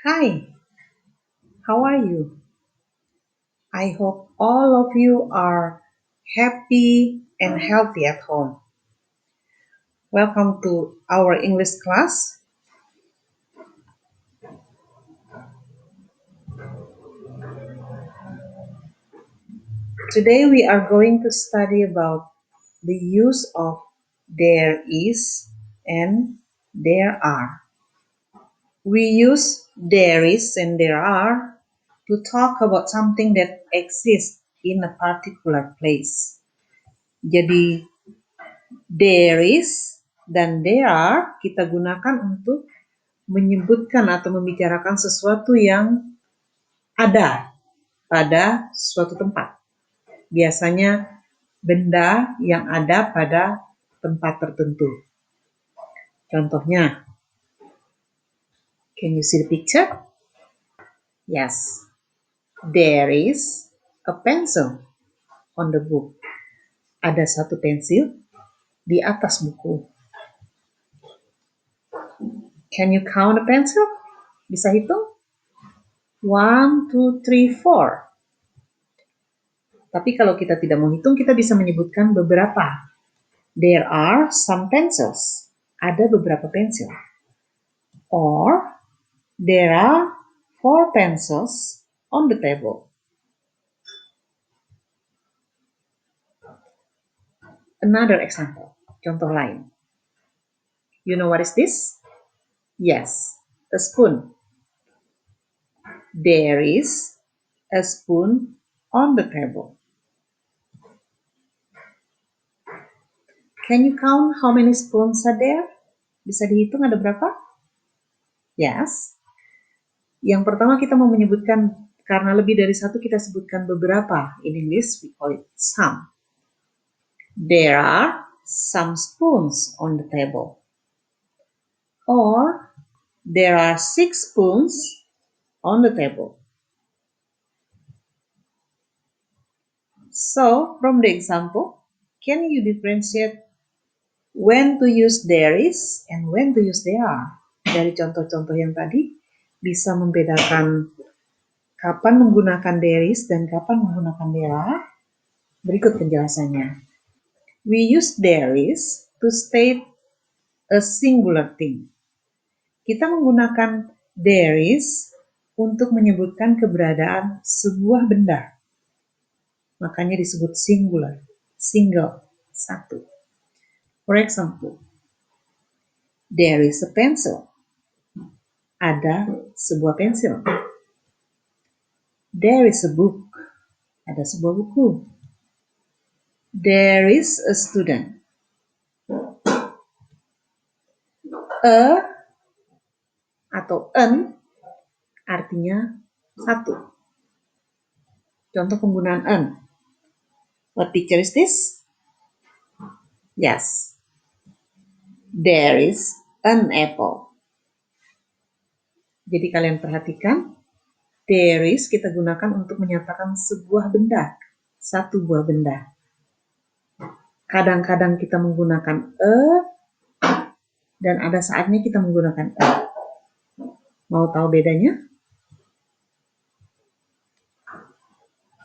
Hi, how are you? I hope all of you are happy and healthy at home. Welcome to our English class. Today we are going to study about the use of there is and there are. We use there is and there are to talk about something that exists in a particular place. Jadi there is dan there are kita gunakan untuk menyebutkan atau membicarakan sesuatu yang ada pada suatu tempat. Biasanya benda yang ada pada tempat tertentu. Contohnya, can you see the picture? Yes, there is a pencil on the book. Ada satu pensil di atas buku. Can you count a pencil? Bisa hitung? 1, 2, 3, 4. Tapi kalau kita tidak mau hitung, kita bisa menyebutkan beberapa. There are some pencils. Ada beberapa pensil. Or, there are 4 pencils on the table. Another example. Contoh lain. You know what is this? Yes, a spoon. There is a spoon on the table. Can you count how many spoons are there? Bisa dihitung ada berapa? Yes. Yang pertama kita mau menyebutkan, karena lebih dari satu kita sebutkan beberapa. In English we call it some. There are some spoons on the table. Or there are 6 spoons on the table. So from the example, can you differentiate when to use there is and when to use there are? Dari contoh-contoh yang tadi bisa membedakan kapan menggunakan there is dan kapan menggunakan there are. Berikut penjelasannya. We use there is to state a singular thing. Kita menggunakan there is untuk menyebutkan keberadaan sebuah benda. Makanya disebut singular, single, satu. For example, there is a pencil. Ada sebuah pensil. There is a book. Ada sebuah buku. There is a student. A atau an artinya satu. Contoh penggunaan an. What picture is this? Yes. There is an apple. Jadi kalian perhatikan, there is kita gunakan untuk menyatakan sebuah benda, satu buah benda. Kadang-kadang kita menggunakan a, dan ada saatnya kita menggunakan a. Mau tahu bedanya?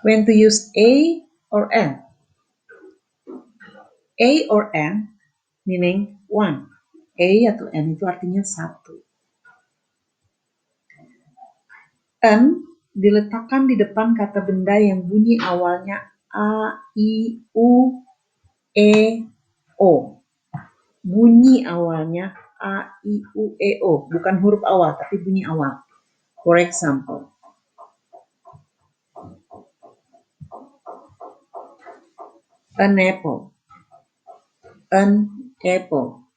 When to use a or an? A or an meaning one. A atau an itu artinya satu. An diletakkan di depan kata benda yang bunyi awalnya a, i, u, e, o. Bunyi awalnya a, i, u, e, o. Bukan huruf awal, tapi bunyi awal. For example, an apple. An apple.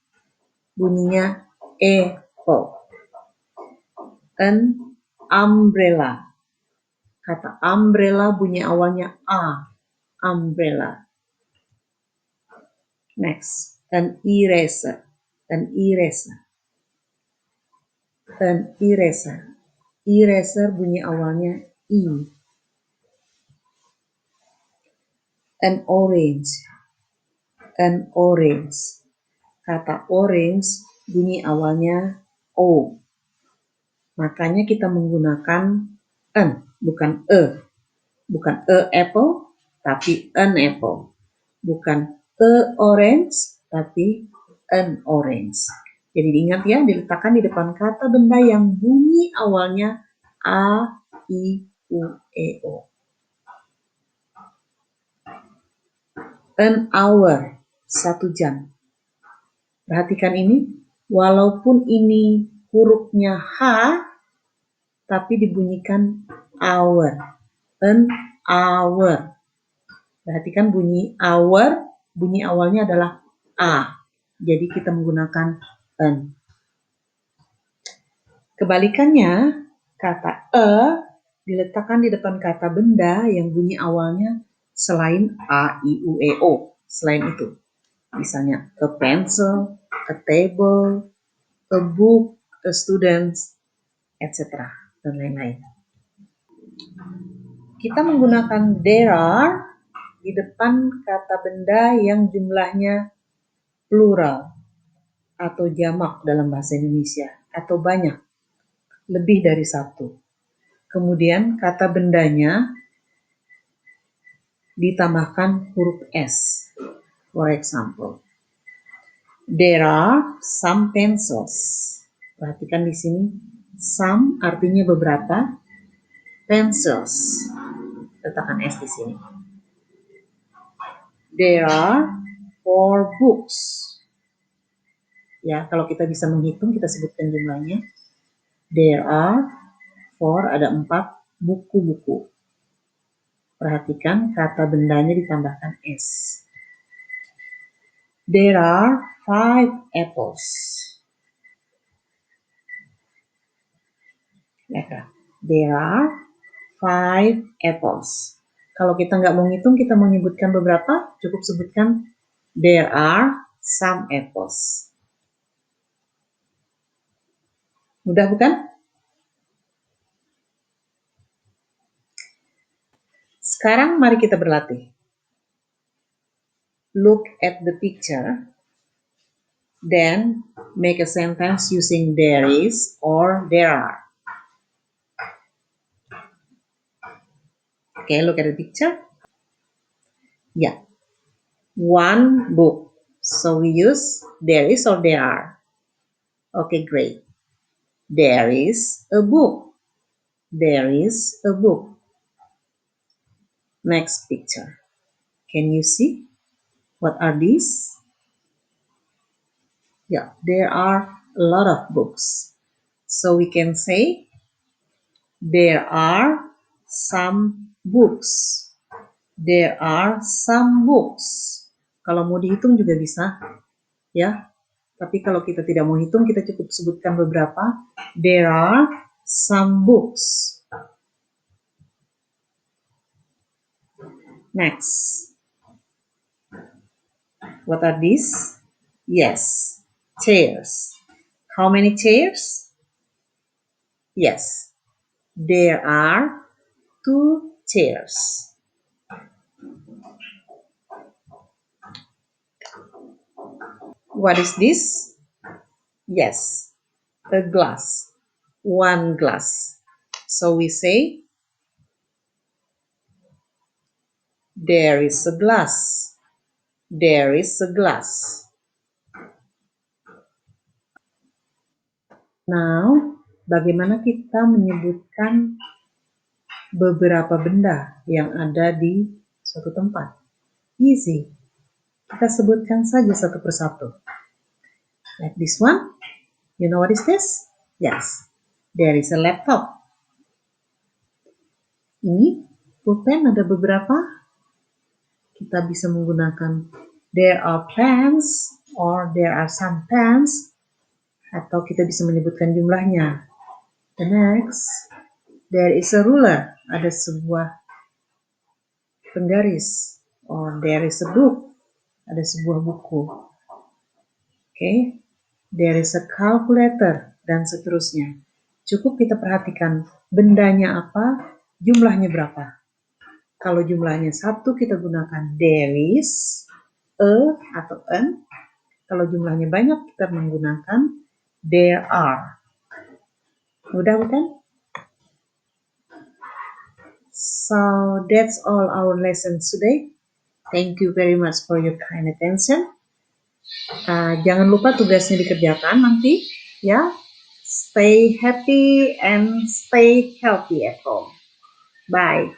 Bunyinya apple. An umbrella. Kata umbrella bunyi awalnya a. Umbrella. Next, an eraser. An eraser. An eraser. Eraser bunyi awalnya i. An orange. An orange. Kata orange bunyi awalnya o. Makanya kita menggunakan an, bukan e. Bukan a apple, tapi an apple. Bukan a orange, tapi an orange. Jadi diingat ya, diletakkan di depan kata benda yang bunyi awalnya a, i, u, e, o. An hour, 1 jam. Perhatikan ini, walaupun ini hurufnya H, tapi dibunyikan hour. An hour. Perhatikan bunyi hour, bunyi awalnya adalah A. Jadi kita menggunakan an. Kebalikannya, kata e diletakkan di depan kata benda yang bunyi awalnya selain a, i, u, e, o. Selain itu, misalnya a pencil, a table, a book, a student, etc. dan lain-lain. Kita menggunakan there are di depan kata benda yang jumlahnya plural atau jamak dalam bahasa Indonesia, atau banyak, lebih dari satu. Kemudian kata bendanya ditambahkan huruf S. For example, there are some pencils. Perhatikan di sini, some artinya beberapa, pencils. Letakkan S di sini. There are 4 books. Ya, kalau kita bisa menghitung, kita sebutkan jumlahnya. There are 4, ada 4 buku-buku. Perhatikan kata bendanya ditambahkan S. There are 5 apples. Ya, there are 5 apples. Kalau kita nggak mau ngitung, kita mau menyebutkan beberapa, cukup sebutkan there are some apples. Mudah bukan? Sekarang mari kita berlatih. Look at the picture, then make a sentence using there is or there are. Okay, look at the picture. Yeah, 1 book. So we use there is or there are. Okay, great. There is a book. There is a book. Next picture. Can you see? What are these? Yeah, there are a lot of books. So we can say there are some books. There are some books. Kalau mau dihitung juga bisa, ya. Tapi kalau kita tidak mau hitung, kita cukup sebutkan beberapa. There are some books. Next. What are these? Yes, chairs. How many chairs? Yes, there are 2 chairs. What is this? Yes, a glass. 1 glass. So we say there is a glass. There is a glass. Now, bagaimana kita menyebutkan beberapa benda yang ada di suatu tempat? Easy. Kita sebutkan saja satu persatu. Like this one. You know what is this? Yes. There is a laptop. Ini pulpen ada beberapa. Kita bisa menggunakan there are pens or there are some pens. Atau kita bisa menyebutkan jumlahnya. The next, there is a ruler. Ada sebuah penggaris. Or there is a book. Ada sebuah buku. Okay. There is a calculator. Dan seterusnya. Cukup kita perhatikan bendanya apa, jumlahnya berapa. Kalau jumlahnya 1, kita gunakan there is, a atau an. Kalau jumlahnya banyak, kita menggunakan there are. Udah bukan? So that's all our lessons today. Thank you very much for your kind attention. Jangan lupa tugasnya dikerjakan nanti, ya. Stay happy and stay healthy at home. Bye.